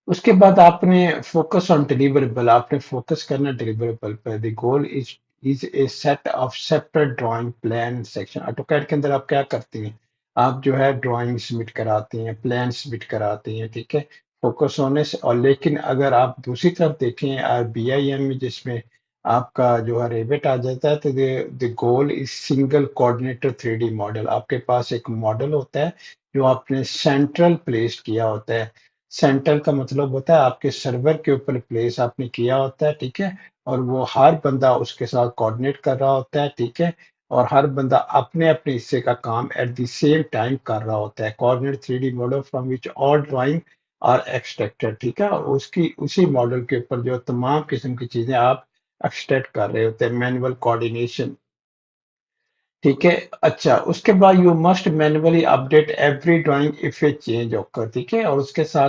उसके बाद आपने फोकस ऑन डिलीवरेबल, आपने फोकस करना डिलीवरेबल पे। The goal is a set of separate drawing plan section. AutoCAD के अंदर आप क्या करती हैं, आप जो है ड्राइंग सबमिट कराती हैं, प्लान सबमिट कराती हैं, ठीक है, फोकस होने से। और लेकिन अगर आप दूसरी तरफ देखें बीआईएम में, जिसमें आपका जो है रेविट आ जाता है, तो the goal is single coordinator 3D model. आपके पास एक मॉडल होता है जो आपने सेंट्रल प्लेस किया होता है। सेंट्रल का मतलब होता है आपके सर्वर के ऊपर प्लेस आपने किया होता है, ठीक है, और वो हर बंदा उसके साथ कोऑर्डिनेट कर रहा होता है, ठीक है, और हर बंदा अपने अपने हिस्से का काम एट द सेम टाइम कर रहा होता है। Coordinate 3D model from which all drawing are extracted, ठीक है, और उसकी उसी मॉडल के ऊपर जो तमाम किस्म की चीजें आप एक्सट्रैक्ट कर रहे होते हैं, मैनुअल कोऑर्डिनेशन, ठीक है। अच्छा, उसके बाद you must manually update every drawing if A change occur, ठीक है, और उसके साथ